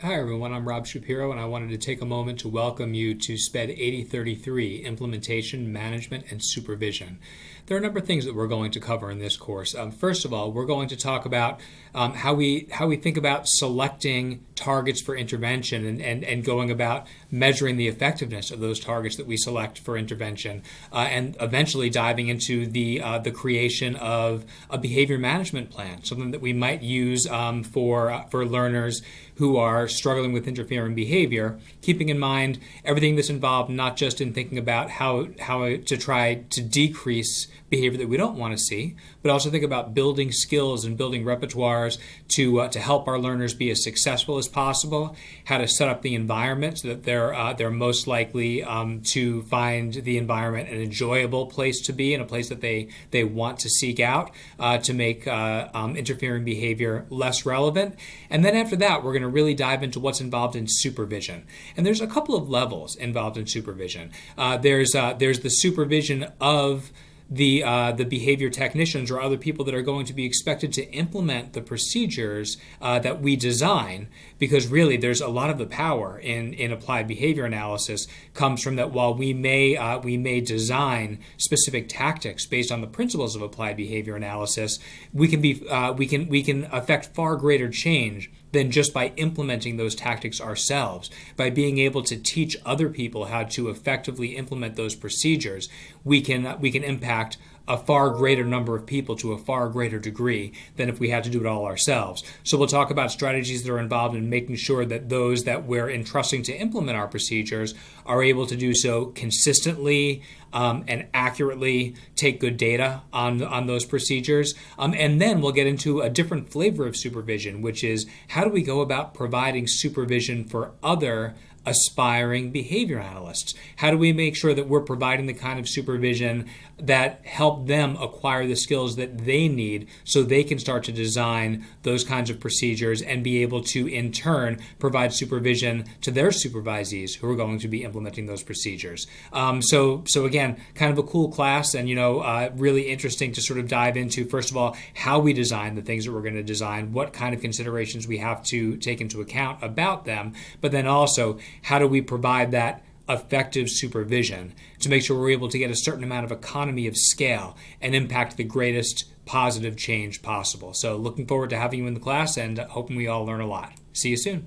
Hi everyone, I'm Rob Shapiro and I wanted to take a moment to welcome you to SPED 8033, Implementation, Management, and Supervision. There are a number of things that we're going to cover in this course. First of all, we're going to talk about how we think about selecting targets for intervention and going about measuring the effectiveness of those targets that we select for intervention, and eventually diving into the creation of a behavior management plan, something that we might use for learners who are struggling with interfering behavior, keeping in mind everything that's involved, not just in thinking about how to try to decrease behavior that we don't want to see, but also think about building skills and building repertoires to help our learners be as successful as possible, how to set up the environment so that they're most likely to find the environment an enjoyable place to be and a place that they want to seek out to make interfering behavior less relevant. And then after that, we're going to really dive into what's involved in supervision. And there's a couple of levels involved in supervision. There's the supervision of the behavior technicians or other people that are going to be expected to implement the procedures that we design, because really there's a lot of the power in applied behavior analysis comes from that. While we may design specific tactics based on the principles of applied behavior analysis, we can affect far greater change than just by implementing those tactics ourselves. By being able to teach other people how to effectively implement those procedures, we can impact a far greater number of people to a far greater degree than if we had to do it all ourselves. So we'll talk about strategies that are involved in making sure that those that we're entrusting to implement our procedures are able to do so consistently and accurately, take good data on those procedures. And then we'll get into a different flavor of supervision, which is how do we go about providing supervision for other aspiring behavior analysts? How do we make sure that we're providing the kind of supervision that help them acquire the skills that they need so they can start to design those kinds of procedures and be able to in turn provide supervision to their supervisees who are going to be implementing those procedures. So again, kind of a cool class, and really interesting to sort of dive into, first of all, how we design the things that we're going to design, what kind of considerations we have to take into account about them, but then also how do we provide that effective supervision to make sure we're able to get a certain amount of economy of scale and impact the greatest positive change possible. So looking forward to having you in the class and hoping we all learn a lot. See you soon.